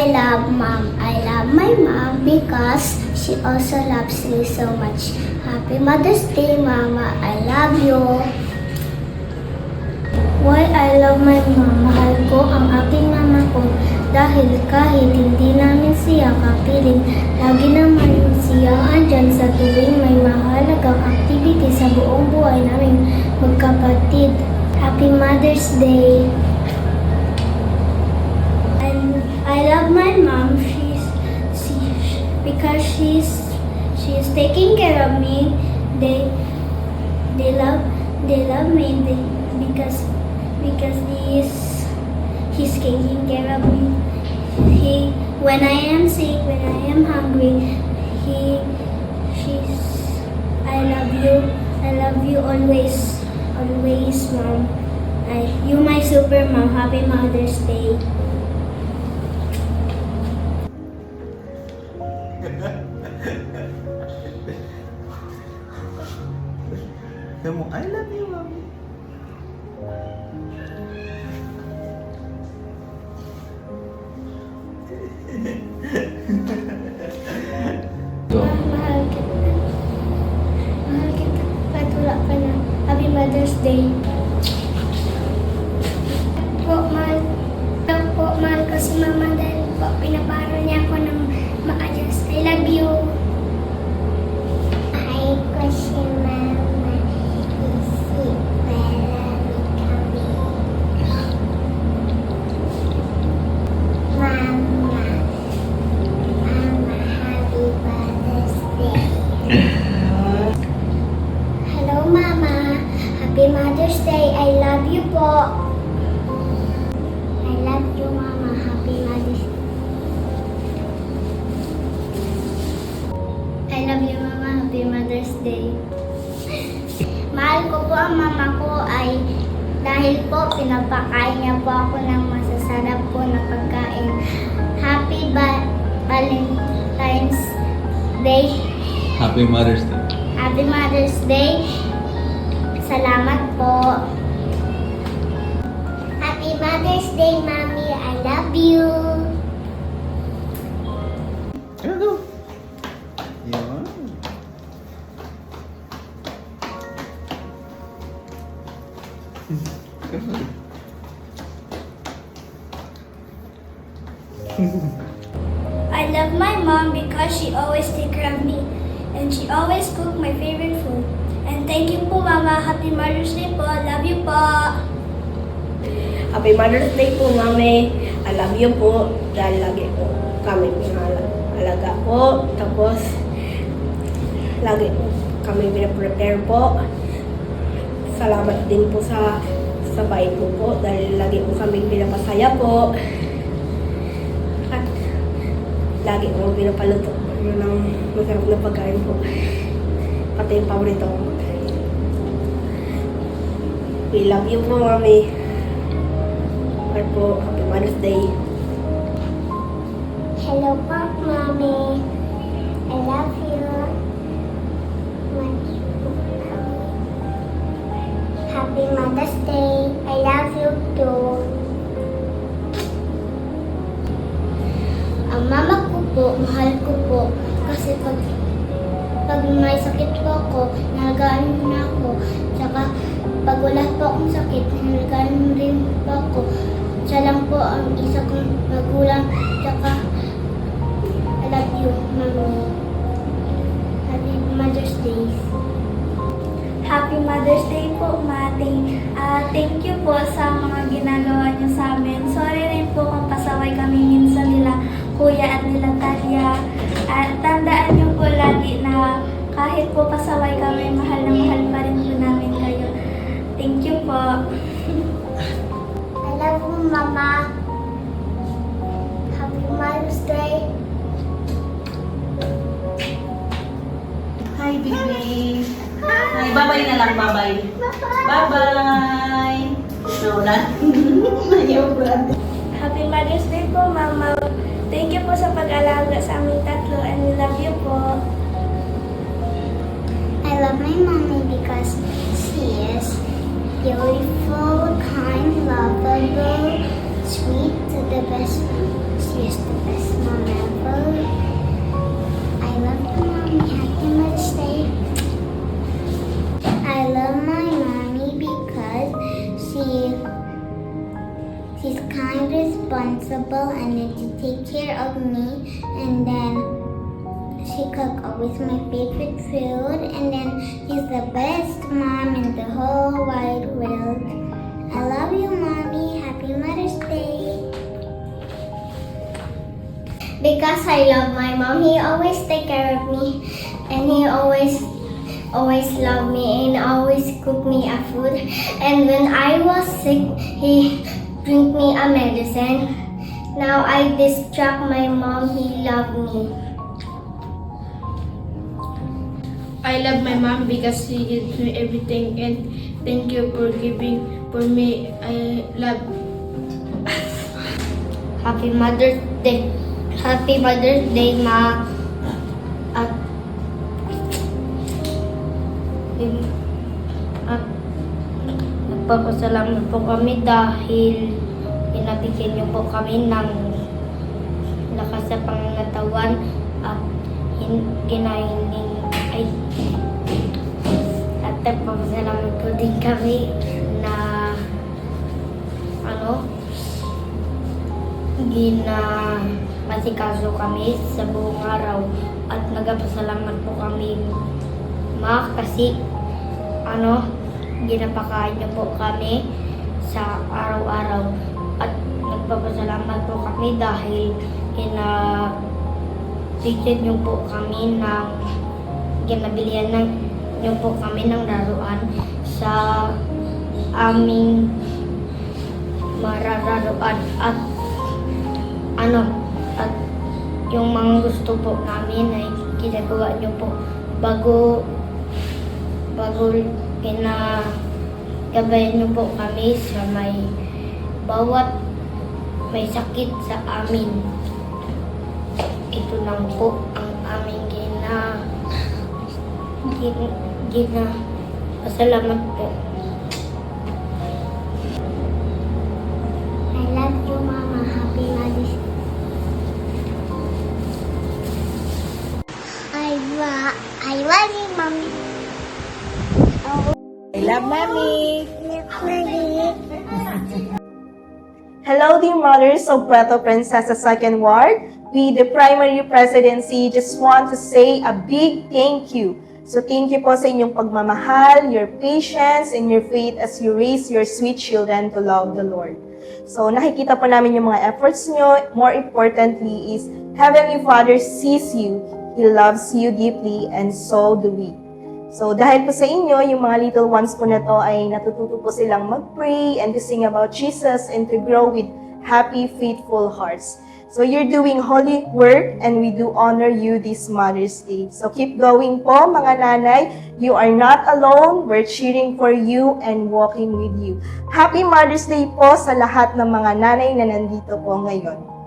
I love mom. I love my mom because she also loves me so much. Happy Mother's Day, Mama. I love you. Why I love my mom? Mahal ko ang aking mama ko dahil kahit hindi namin siya kapiling, lagi naman siya andyan sa tuwing may mahalagang activity sa buong buhay namin magkapatid. Happy Mother's Day. And I love my mom. Because she's taking care of me. They love me because he's taking care of me. When I am sick, when I am hungry, I love you always, mom. You my super mom. Happy Mother's Day. Sabi mo, I love you, Mommy. Mahal kita. Mahal kita. Kahit wala ka na. Happy Mother's Day. Mahal ko si Mama dahil po pinaparal niya ako ng maayos. I love you. Mahal ko si Mama. Hello, Mama. Happy Mother's Day. I love you po. I love you, Mama. Happy Mother's Day. I love you, Mama. Happy Mother's Day. Mahal ko po ang mama ko ay dahil po pinapakain niya po ako ng masasarap po na pagkain. Happy Valentine's Day. Happy Mother's Day. Happy Mother's Day. Salamat po. Happy Mother's Day, Mommy. I love you. Here we go. Yan. I love my mom because she always take care of me and she always cook my favorite food. And thank you po, Mama. Happy Mother's Day po. Love you po. Happy Mother's Day po, Mami. I love you po. Dahil lagi po kami pinahalaga po. Tapos, lagi po kami pinaprepare po. Salamat din po sa bait mo po. Dahil lagi po kami pinapasaya po. At lagi po pinapaluto ng masarap na pagkain po. Pati yung paborito ko. We love you po, Mami. At po, Happy Mother's Day. Hello po, Mommy. I love you. Happy Mother's Day. I love you too. Ang mama ko po, mahal ko po. Kasi pag may sakit po ako, nalagaan mo na ako. Tsaka pag wala po akong sakit, nalagaan mo rin po ako. Siya lang po ang isa kong magulang. Tsaka I love you, Mami. Happy Mother's Day. Happy Mother's Day po, Mati. Thank you po sa mga ginagawa niyo sa amin. Sorry rin po kung pasaway kami minsan nila Kuya at nila Talia. At tandaan niyo po lagi na kahit po pasaway kami, mahal na mahal pa rin po namin kayo. Thank you po. I love you, Mama. Happy Mother's Day. Hi, baby. Hi, bye-bye na lang, bye-bye. Bye-bye. No, na. Ayaw, brad. Happy Mother's Day po, Mama. Thank you po sa pag-alaga sa aming tatlo and we love you po. I love my mommy because she is beautiful, kind, lovable, sweet, the best. She's the best mom ever. I love you, mommy. Happy Mother's Day. I love my mommy because she's kind, responsible, and then she take care of me. And then she cook always my favorite food. And then she's the best mom in the whole wide world. I love you, mommy. Happy Mother's Day. Because I love my mom, he always take care of me, and he always love me and always cook me a food. And when I was sick, he drink me a medicine. Now I distract my mom, he love me. I love my mom because she gives me everything, and thank you for giving for me. I love. Happy Mother's Day. Happy Mother's Day, Ma. At nagpapasalamat po kami dahil pinabigyan niyo po kami ng lakas sa pangangatawan at at nagpapasalamat po din kami na masikaso kami sa buong araw at nagpapasalamat po kami, Ma, kasi ginapakain niyo po kami sa araw-araw at nagpapasalamat po kami dahil ginabigyan niyo po kami ginabilihan niyo po kami ng laruan sa aming marararuan at at yung mga gusto po namin ay ginagawa niyo po bago gabayan niyo po kami sa bawat may sakit sa amin. Ito lang po ang aming pasalamat po. I love you, Mama. Happy Mother's Day. I love you, Mommy. I love Mommy. Hello, dear mothers of Puerto Princesa Second Ward. We, the Primary Presidency, just want to say a big thank you. So thank you po sa inyong pagmamahal, your patience, and your faith as you raise your sweet children to love the Lord. So nakikita po namin yung mga efforts nyo. More importantly is, Heavenly Father sees you, He loves you deeply, and so do we. So dahil po sa inyo, yung mga little ones po na to ay natututo po silang mag-pray and to sing about Jesus and to grow with happy, faithful hearts. So you're doing holy work and we do honor you this Mother's Day. So keep going po mga nanay. You are not alone. We're cheering for you and walking with you. Happy Mother's Day po sa lahat ng mga nanay na nandito po ngayon.